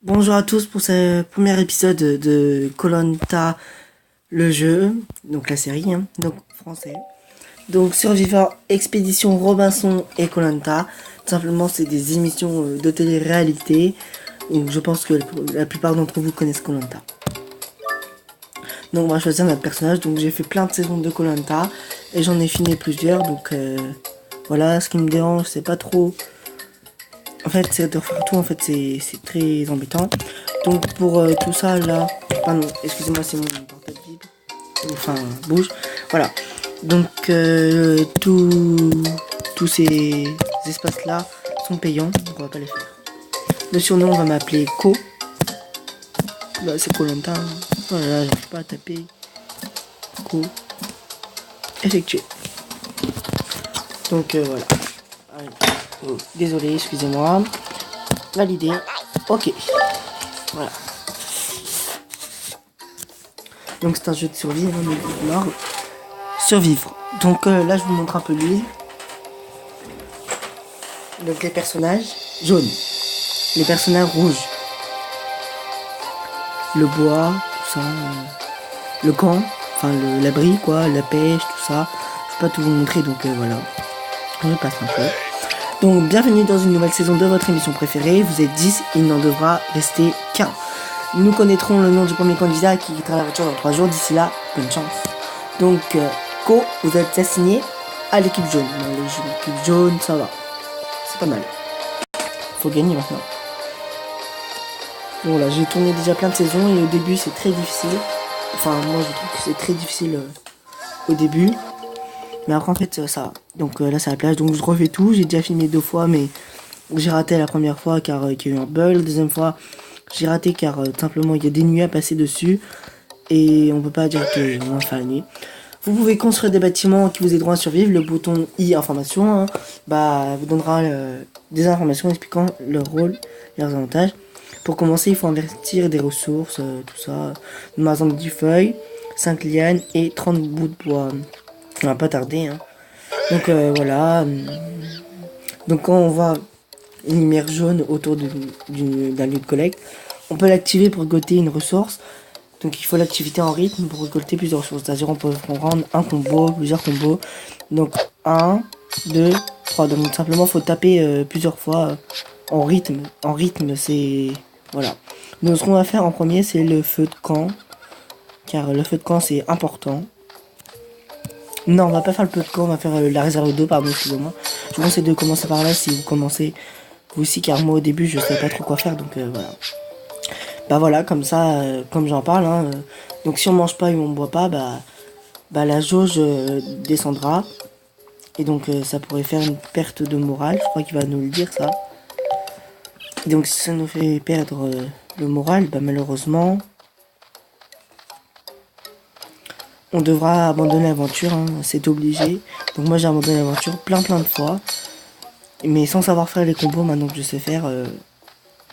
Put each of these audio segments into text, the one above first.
Bonjour à tous pour ce premier épisode de koh le jeu, donc la série, donc français. Donc Survivor, Expédition Robinson et koh tout simplement c'est des émissions de télé-réalité. Donc je pense que la plupart d'entre vous connaissent koh. Donc on va choisir notre personnage, donc j'ai fait plein de saisons de koh et j'en ai fini plusieurs, donc voilà, ce qui me dérange c'est pas trop... En fait, c'est de refaire tout, en fait, c'est très embêtant. Donc, pour tout ça, là... Pardon, excusez-moi, c'est mon portable vibre. Enfin, bouge. Voilà. Donc, tous ces espaces-là sont payants, donc on va pas les faire. Le surnom, on va m'appeler Ko. Bah, c'est koh Lanta. Voilà, j'arrive pas à taper. Ko. Effectué. Donc, voilà. Allez. Oh, désolé, excusez-moi. Validé. Ok. Voilà. Donc c'est un jeu de survie, mort. Survivre. Donc là je vous montre un peu l'île. Donc les personnages jaunes. Les personnages rouges. Le bois, tout ça. Le camp. Enfin l'abri quoi, la pêche, tout ça. Je peux pas tout vous montrer donc voilà. Je passe un peu. Donc bienvenue dans une nouvelle saison de votre émission préférée. Vous êtes 10, il n'en devra rester qu'un. Nous connaîtrons le nom du premier candidat qui quittera la voiture dans 3 jours. D'ici là, bonne chance. Donc, Ko, vous êtes assigné à l'équipe jaune. L'équipe jaune, ça va. C'est pas mal. Faut gagner maintenant. Bon là, j'ai tourné déjà plein de saisons et au début c'est très difficile. Enfin, moi je trouve que c'est très difficile au début. Mais après en fait ça va. Donc là c'est la plage, donc je refais tout. J'ai déjà filmé 2 fois, mais j'ai raté la première fois car il y a eu un bug. La deuxième fois, j'ai raté car simplement il y a des nuits à passer dessus. Et on peut pas dire que on va faire la nuit. Vous pouvez construire des bâtiments qui vous aideront à survivre. Le bouton I information vous donnera des informations expliquant leur rôle et leurs avantages. Pour commencer, il faut investir des ressources, tout ça. Par exemple 10 feuilles, 5 lianes et 30 bouts de bois. On va pas tarder. Donc voilà. Donc quand on voit une lumière jaune autour d'un lieu de collecte, on peut l'activer pour récolter une ressource. Donc il faut l'activité en rythme pour récolter plusieurs ressources. C'est-à-dire on peut prendre un combo, plusieurs combos. Donc 1, 2, 3. Donc simplement faut taper plusieurs fois en rythme. En rythme c'est... Voilà. Donc ce qu'on va faire en premier c'est le feu de camp. Car le feu de camp c'est important. Non, on va pas faire le feu de camp, on va faire la réserve d'eau, pardon, excusez-moi. Je vous conseille de commencer par là si vous commencez vous aussi, car moi au début je savais pas trop quoi faire, donc voilà. Bah voilà, comme ça, comme j'en parle, donc si on mange pas et on boit pas, la jauge descendra. Et donc ça pourrait faire une perte de morale, je crois qu'il va nous le dire ça. Et donc si ça nous fait perdre le moral, malheureusement, on devra abandonner l'aventure, c'est obligé. Donc moi j'ai abandonné l'aventure plein de fois. Mais sans savoir faire les combos, maintenant que je sais faire,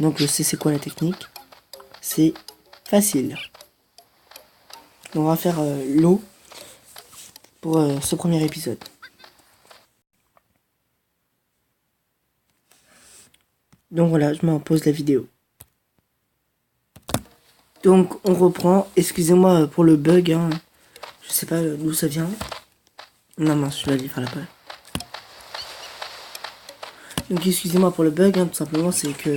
donc je sais c'est quoi la technique. C'est facile. Donc on va faire l'eau pour ce premier épisode. Donc voilà, je mets en pause la vidéo. Donc on reprend. Excusez-moi pour le bug. Je sais pas d'où ça vient. Non mince, je vais aller faire la page. Donc excusez-moi pour le bug. Tout simplement c'est que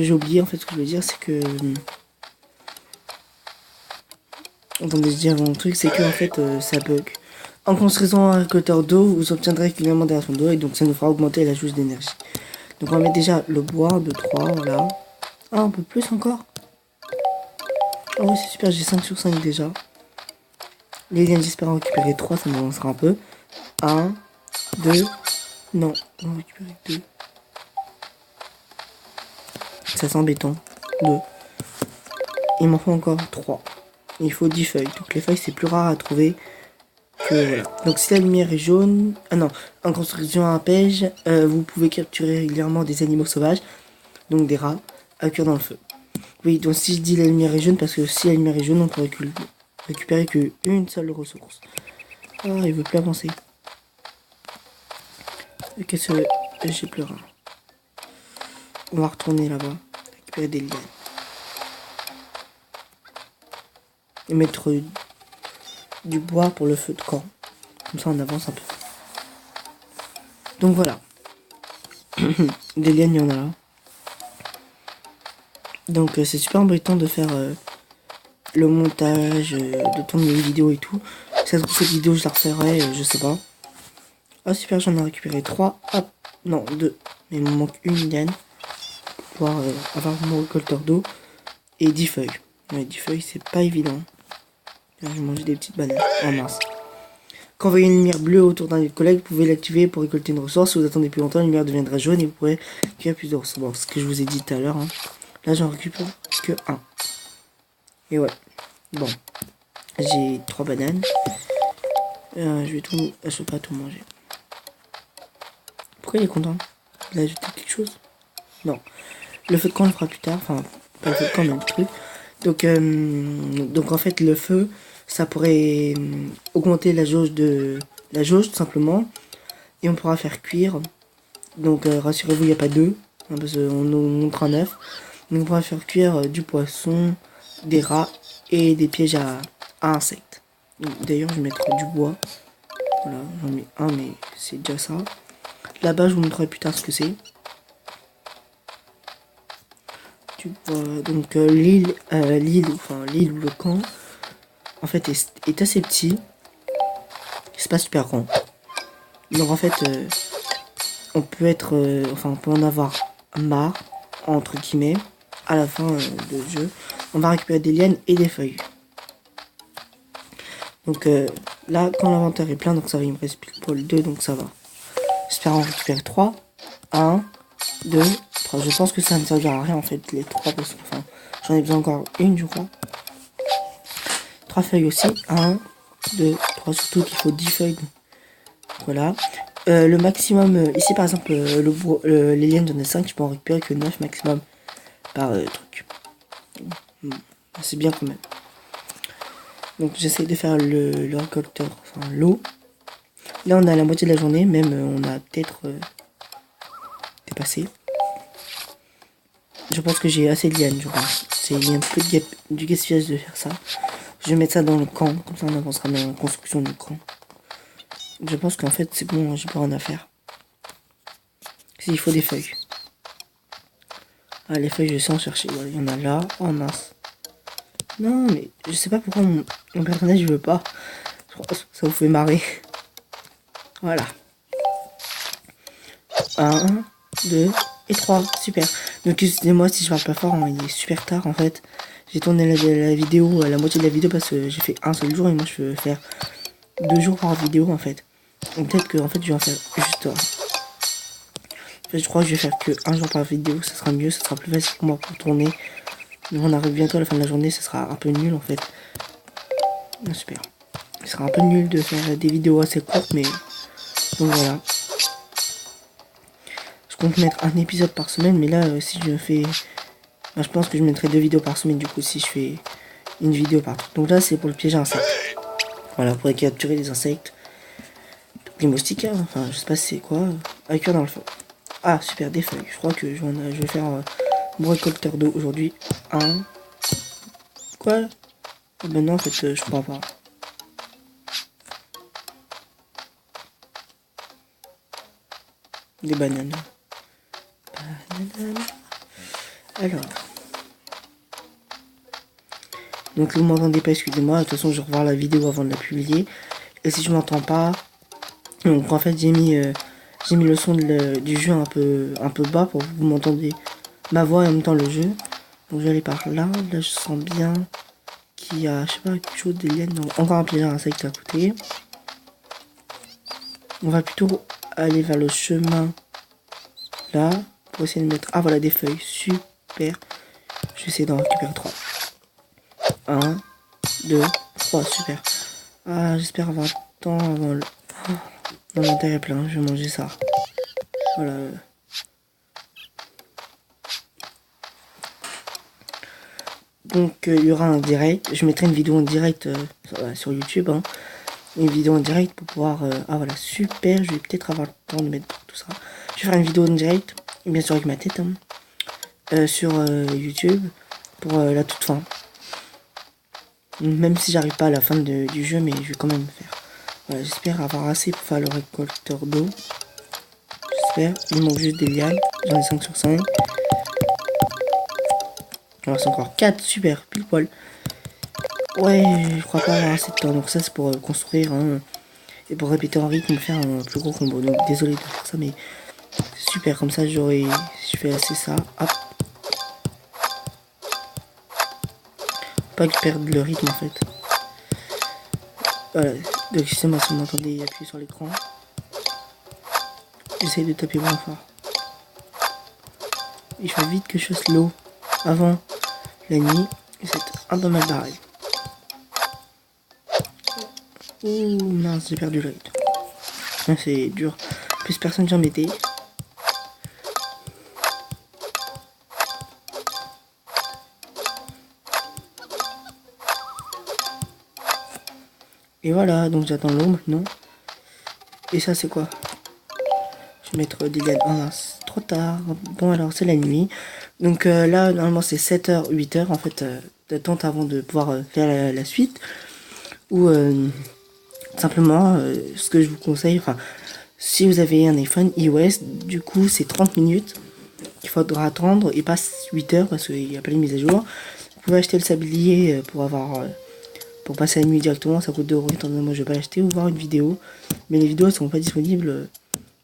j'ai oublié en fait ce que je veux dire. C'est que attendez, je dis avant le truc, c'est que en fait ça bug. En construisant un récolteur d'eau, vous obtiendrez régulièrement des rations d'eau et donc ça nous fera augmenter la jauge d'énergie. Donc on va mettre déjà le bois de 3, voilà. Ah, un peu plus encore. Ah oui, c'est super, j'ai 5 sur 5 déjà. Les liens, j'espère en récupérer 3, ça m'avancera un peu. 1, 2, non, on va récupérer 2. Ça sent béton. 2. Il m'en faut encore 3. Il faut 10 feuilles. Donc les feuilles, c'est plus rare à trouver. Voilà. Donc si la lumière est jaune, en construction à pêche, vous pouvez capturer régulièrement des animaux sauvages, donc des rats, à cuire dans le feu. Oui, donc si je dis la lumière est jaune, parce que si la lumière est jaune, on peut récupérer qu'une seule ressource. Ah, il veut plus avancer. Qu'est-ce que j'ai pleuré. On va retourner là-bas, récupérer des lianes. Et mettre du bois pour le feu de camp. Comme ça on avance un peu. Donc voilà. Des lianes, il y en a là. Donc c'est super embêtant de faire le montage, de tourner les vidéos et tout. Cette vidéo je la referai, je sais pas. Ah super, j'en ai récupéré 3. Hop, non 2. Mais il me manque une liane. Pour pouvoir avoir mon récolteur d'eau. Et 10 feuilles. Ouais, 10 feuilles c'est pas évident. Là, je vais manger des petites bananes. Oh mince. Quand vous voyez une lumière bleue autour d'un collègue, vous pouvez l'activer pour récolter une ressource. Si vous attendez plus longtemps, la lumière deviendra jaune et vous pourrez récupérer plus de ressources. Bon, ce que je vous ai dit tout à l'heure. Hein. Là, j'en récupère que 1. Et ouais. Bon. J'ai 3 bananes. Je vais tout... Je peux pas tout manger. Pourquoi il est content? Il a ajouté quelque chose? Non. Le feu de camp, on le fera plus tard. Enfin, pas le feu de camp, mais le truc. Donc en fait, le feu, ça pourrait augmenter la jauge tout simplement. Et on pourra faire cuire. Donc rassurez-vous, il n'y a pas deux. Hein, parce qu'on nous montre un œuf. Donc on pourra faire cuire du poisson, des rats et des pièges à insectes. D'ailleurs, je vais mettre du bois. Voilà, j'en mets un, mais c'est déjà ça. Là-bas, je vous montrerai plus tard ce que c'est. Donc l'île ou le camp, en fait, est assez petit. C'est pas super grand. Donc en fait, on peut être, on peut en avoir marre, entre guillemets, à la fin du jeu. On va récupérer des lianes et des feuilles. Donc là, quand l'inventaire est plein, donc ça va, il me reste plus pour le 2, donc ça va. J'espère en récupérer 3. 1, 2, 3. Je pense que ça ne servira à rien en fait, les 3, parce que j'en ai besoin encore une, je crois. 3 feuilles aussi. 1, 2, 3, surtout qu'il faut 10 feuilles. Voilà. Le maximum, ici par exemple, les lianes, j'en ai 5, je peux en récupérer que 9 maximum par truc. C'est bien quand même. Donc j'essaie de faire le récolteur, enfin l'eau. Là on a la moitié de la journée, même on a peut-être dépassé. Je pense que j'ai assez de lianes, je pense. C'est un peu du gaspillage de faire ça. Je vais mettre ça dans le camp, comme ça on avancera dans la construction du camp. Je pense qu'en fait c'est bon, j'ai pas rien à faire. Il faut des feuilles. Ah les feuilles je sais en chercher, voilà, il y en a là, oh mince. Non mais je sais pas pourquoi mon personnage il veut pas. Ça vous fait marrer. Voilà. 1, 2 et 3, super. Donc excusez-moi si je parle pas fort, hein, il est super tard en fait. J'ai tourné la vidéo, la moitié de la vidéo parce que j'ai fait un seul jour et moi je veux faire 2 jours par vidéo en fait. Donc peut-être que en fait je vais en faire juste en fait, je crois que je vais faire que un jour par vidéo, ça sera mieux, ça sera plus facile pour moi pour tourner. Mais on arrive bientôt à la fin de la journée, ça sera un peu nul en fait. Ah, super. Ce sera un peu nul de faire des vidéos assez courtes, mais donc voilà. Je compte mettre un épisode par semaine, mais là si je fais... je pense que je mettrai 2 vidéos par semaine du coup si je fais une vidéo par truc. Donc là c'est pour le piège à insectes. Voilà, pour capturer les insectes. Les moustiquaires, enfin je sais pas c'est quoi. À cuire dans le feu. Ah super, des feuilles. Je crois que je vais faire mon récolteur d'eau aujourd'hui. Quoi? Ah ben non en fait je crois pas. Des bananes. Alors. Donc vous m'entendez pas, excusez-moi. De toute façon je vais revoir la vidéo avant de la publier. Et si je m'entends pas. Donc en fait j'ai mis le son du jeu un peu bas pour que vous m'entendez ma voix et en même temps le jeu. Donc je vais aller par là. Là je sens bien qu'il y a, je sais pas, quelque chose d'alien. Encore un piège à insecte à côté. On va plutôt aller vers le chemin là pour essayer de mettre... Ah voilà des feuilles, super. Je vais essayer d'en récupérer 3. 1, 2, 3, super. Ah j'espère avoir le temps avant le... L'inventaire est plein, je vais manger ça. Voilà. Donc il y aura un direct. Je mettrai une vidéo en direct sur YouTube. Hein. Une vidéo en direct pour pouvoir... Ah voilà, super. Je vais peut-être avoir le temps de mettre tout ça. Je vais faire une vidéo en direct. Bien sûr avec ma tête. Hein. sur YouTube pour la toute fin. Même si j'arrive pas à la fin du jeu, mais je vais quand même le faire. Voilà, j'espère avoir assez pour faire le récolteur d'eau. J'espère. Il manque juste des lianes. J'en ai 5 sur 5. Alors c'est encore 4, super, pile poil. Ouais, je crois pas avoir assez de temps. Donc ça c'est pour construire et pour répéter en rythme, faire un plus gros combo. Donc désolé de faire ça, mais super, comme ça je fais assez ça. Hop. Pas que je perde le rythme en fait. Voilà, donc excusez-moi si vous m'entendez appuyer sur l'écran. J'essaye de taper moins fort. Il faut vite que je fasse l'eau avant la nuit. Et c'est un peu mal barré. Ouh mince, j'ai perdu le rythme. C'est dur. Plus personne vient m'aider. Et voilà, donc j'attends l'eau maintenant. Et ça c'est quoi? Je vais mettre des lianes. Oh mince, trop tard. Bon alors c'est la nuit. Donc là normalement c'est 7h, 8h en fait d'attente avant de pouvoir faire la suite. Ou simplement ce que je vous conseille, enfin si vous avez un iPhone iOS, du coup c'est 30 minutes qu'il faudra attendre et pas 8 heures parce qu'il n'y a pas les mises à jour. Vous pouvez acheter le sablier pour avoir pour passer la nuit directement, ça coûte 2 €, étant donné que moi je vais pas l'acheter, ou voir une vidéo. Mais les vidéos elles sont pas disponibles.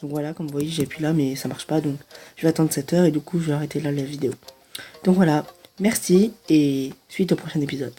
Donc voilà, comme vous voyez j'appuie là mais ça marche pas, donc je vais attendre 7 heures et du coup je vais arrêter là la vidéo. Donc voilà, merci et suite au prochain épisode.